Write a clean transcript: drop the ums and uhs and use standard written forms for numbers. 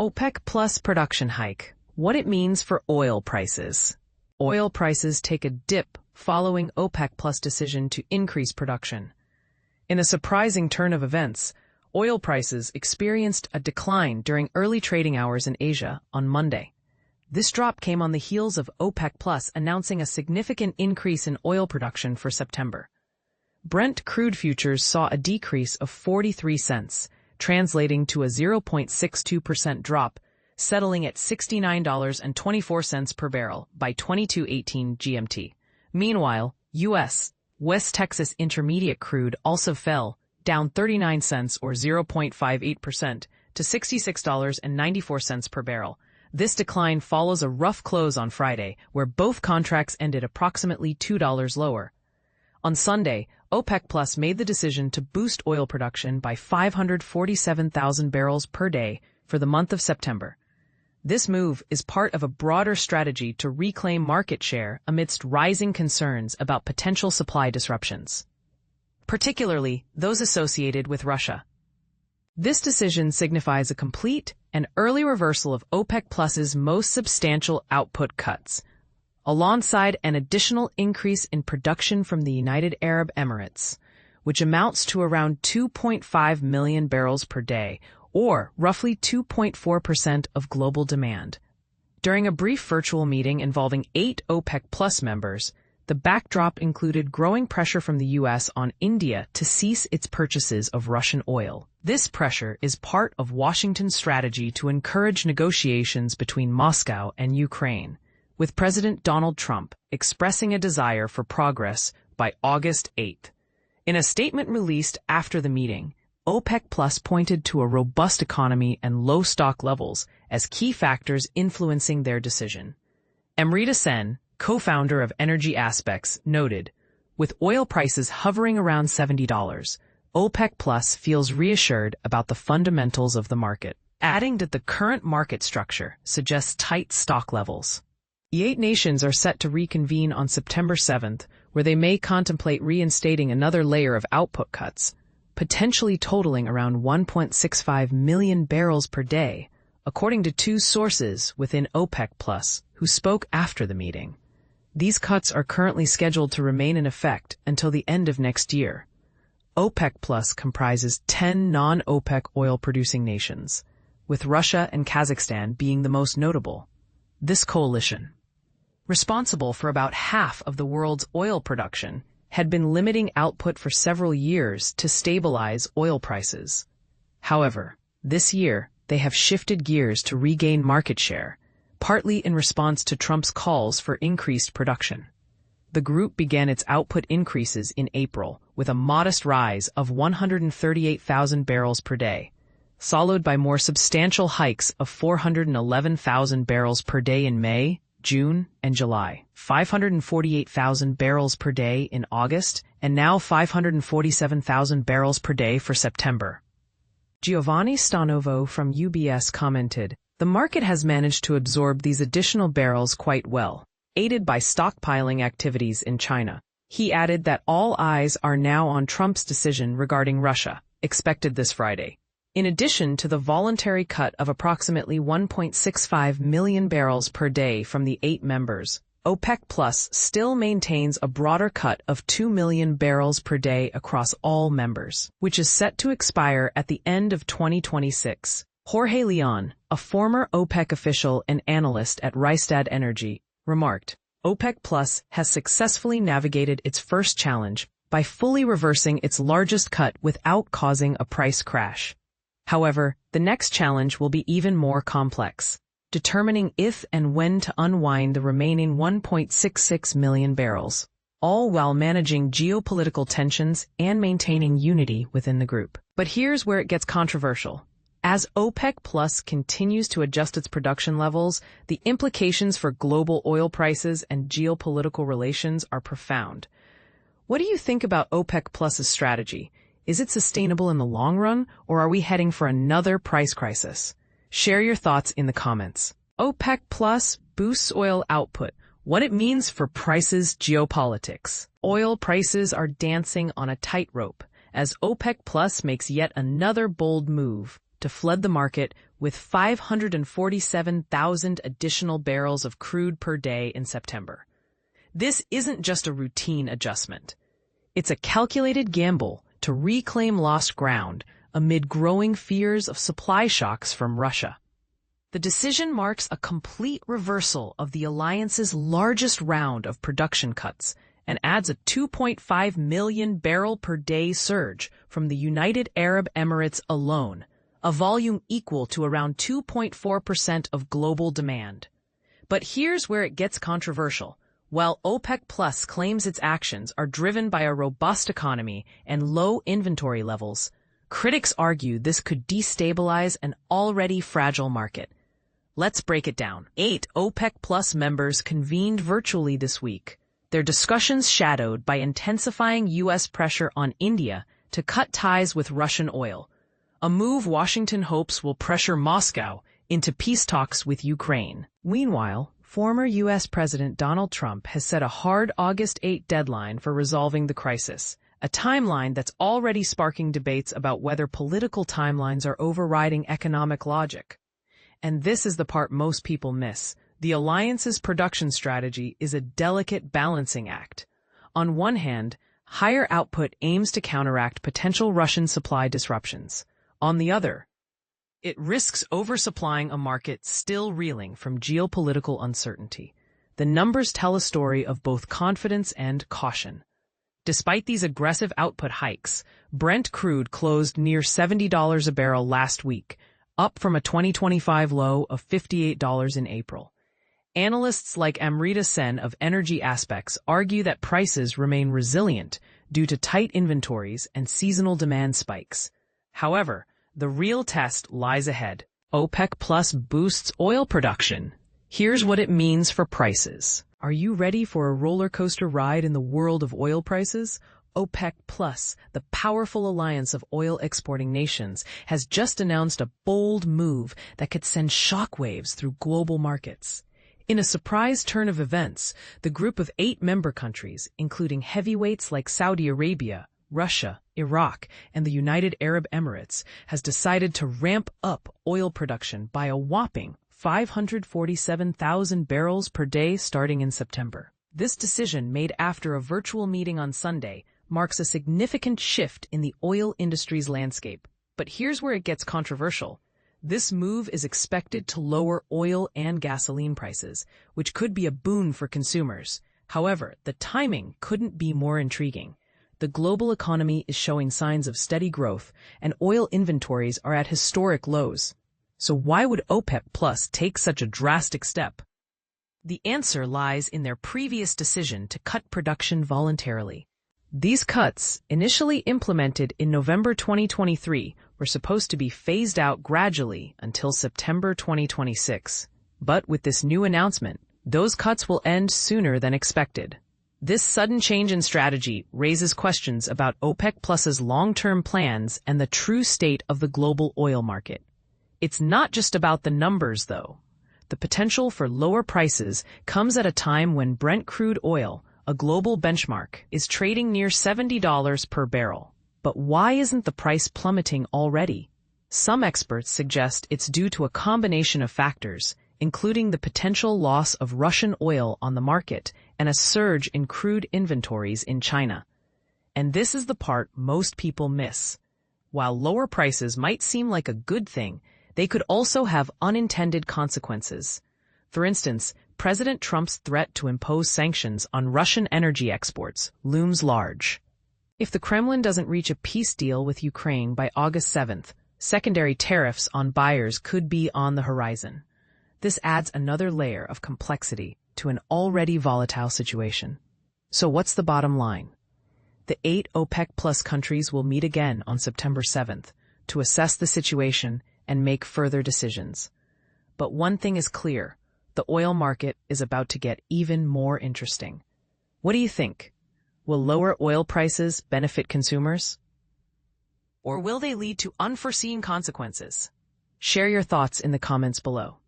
OPEC Plus production hike. What it means for oil prices. Oil prices take a dip following OPEC Plus decision to increase production. In a surprising turn of events, oil prices experienced a decline during early trading hours in Asia on Monday. This drop came on the heels of OPEC Plus announcing a significant increase in oil production for September. Brent crude futures saw a decrease of 43 cents, translating to a 0.62% drop, settling at $69.24 per barrel by 22:18 GMT. Meanwhile, U.S. West Texas Intermediate crude also fell, down 39 cents or 0.58% to $66.94 per barrel. This decline follows a rough close on Friday, where both contracts ended approximately $2 lower. On Sunday, OPEC Plus made the decision to boost oil production by 547,000 barrels per day for the month of September. This move is part of a broader strategy to reclaim market share amidst rising concerns about potential supply disruptions, particularly those associated with Russia. This decision signifies a complete and early reversal of OPEC Plus's most substantial output cuts, alongside an additional increase in production from the United Arab Emirates, which amounts to around 2.5 million barrels per day, or roughly 2.4% of global demand. During a brief virtual meeting involving 8 OPEC Plus members, the backdrop included growing pressure from the U.S. on India to cease its purchases of Russian oil. This pressure is part of Washington's strategy to encourage negotiations between Moscow and Ukraine, with President Donald Trump expressing a desire for progress by August 8. In a statement released after the meeting, OPEC Plus pointed to a robust economy and low stock levels as key factors influencing their decision. Amrita Sen, co-founder of Energy Aspects, noted, "With oil prices hovering around $70, OPEC Plus feels reassured about the fundamentals of the market," adding that the current market structure suggests tight stock levels. The 8 nations are set to reconvene on September 7th, where they may contemplate reinstating another layer of output cuts, potentially totaling around 1.65 million barrels per day, according to 2 sources within OPEC Plus who spoke after the meeting. These cuts are currently scheduled to remain in effect until the end of next year. OPEC Plus comprises 10 non-OPEC oil-producing nations, with Russia and Kazakhstan being the most notable. This coalition, responsible for about half of the world's oil production, had been limiting output for several years to stabilize oil prices. However, this year, they have shifted gears to regain market share, partly in response to Trump's calls for increased production. The group began its output increases in April with a modest rise of 138,000 barrels per day, followed by more substantial hikes of 411,000 barrels per day in May, June, and July, 548,000 barrels per day in August, and now 547,000 barrels per day for September. Giovanni Stanovo from UBS commented, "The market has managed to absorb these additional barrels quite well, aided by stockpiling activities in China." He added that all eyes are now on Trump's decision regarding Russia, expected this Friday. In addition to the voluntary cut of approximately 1.65 million barrels per day from the 8 members, OPEC Plus still maintains a broader cut of 2 million barrels per day across all members, which is set to expire at the end of 2026. Jorge Leon, a former OPEC official and analyst at Rystad Energy, remarked, "OPEC Plus has successfully navigated its first challenge by fully reversing its largest cut without causing a price crash. However, the next challenge will be even more complex, determining if and when to unwind the remaining 1.66 million barrels, all while managing geopolitical tensions and maintaining unity within the group." But here's where it gets controversial. As OPEC Plus continues to adjust its production levels, the implications for global oil prices and geopolitical relations are profound. What do you think about OPEC Plus's strategy? Is it sustainable in the long run, or are we heading for another price crisis? Share your thoughts in the comments. OPEC Plus boosts oil output. What it means for prices geopolitics. Oil prices are dancing on a tightrope as OPEC Plus makes yet another bold move to flood the market with 547,000 additional barrels of crude per day in September. This isn't just a routine adjustment. It's a calculated gamble to reclaim lost ground amid growing fears of supply shocks from Russia. The decision marks a complete reversal of the alliance's largest round of production cuts and adds a 2.5 million barrel per day surge from the United Arab Emirates alone, a volume equal to around 2.4% of global demand. But here's where it gets controversial. While OPEC Plus claims its actions are driven by a robust economy and low inventory levels, critics argue this could destabilize an already fragile market. Let's break it down. 8 OPEC Plus members convened virtually this week, their discussions shadowed by intensifying U.S. pressure on India to cut ties with Russian oil, a move Washington hopes will pressure Moscow into peace talks with Ukraine. Meanwhile, former U.S. President Donald Trump has set a hard August 8 deadline for resolving the crisis, a timeline that's already sparking debates about whether political timelines are overriding economic logic. And this is the part most people miss. The alliance's production strategy is a delicate balancing act. On one hand, higher output aims to counteract potential Russian supply disruptions. On the other, it risks oversupplying a market still reeling from geopolitical uncertainty. The numbers tell a story of both confidence and caution. Despite these aggressive output hikes, Brent crude closed near $70 a barrel last week, up from a 2025 low of $58 in April. Analysts like Amrita Sen of Energy Aspects argue that prices remain resilient due to tight inventories and seasonal demand spikes. However, the real test lies ahead. OPEC Plus boosts oil production. Here's what it means for prices. Are you ready for a roller coaster ride in the world of oil prices? OPEC Plus, the powerful alliance of oil exporting nations, has just announced a bold move that could send shockwaves through global markets. In a surprise turn of events, the group of 8 member countries, including heavyweights like Saudi Arabia, Russia, Iraq, and the United Arab Emirates, has decided to ramp up oil production by a whopping 547,000 barrels per day starting in September. This decision, made after a virtual meeting on Sunday, marks a significant shift in the oil industry's landscape. But here's where it gets controversial. This move is expected to lower oil and gasoline prices, which could be a boon for consumers. However, the timing couldn't be more intriguing. The global economy is showing signs of steady growth, and oil inventories are at historic lows. So why would OPEC Plus take such a drastic step? The answer lies in their previous decision to cut production voluntarily. These cuts, initially implemented in November 2023, were supposed to be phased out gradually until September 2026. But with this new announcement, those cuts will end sooner than expected. This sudden change in strategy raises questions about OPEC Plus's long-term plans and the true state of the global oil market. It's not just about the numbers, though. The potential for lower prices comes at a time when Brent crude oil, a global benchmark, is trading near $70 per barrel. But why isn't the price plummeting already? Some experts suggest it's due to a combination of factors, including the potential loss of Russian oil on the market and a surge in crude inventories in China. And this is the part most people miss. While lower prices might seem like a good thing, they could also have unintended consequences. For instance, President Trump's threat to impose sanctions on Russian energy exports looms large. If the Kremlin doesn't reach a peace deal with Ukraine by August 7th, secondary tariffs on buyers could be on the horizon. This adds another layer of complexity to an already volatile situation. So what's the bottom line? The 8 OPEC Plus countries will meet again on September 7th to assess the situation and make further decisions. But one thing is clear. The oil market is about to get even more interesting. What do you think? Will lower oil prices benefit consumers? Or will they lead to unforeseen consequences? Share your thoughts in the comments below.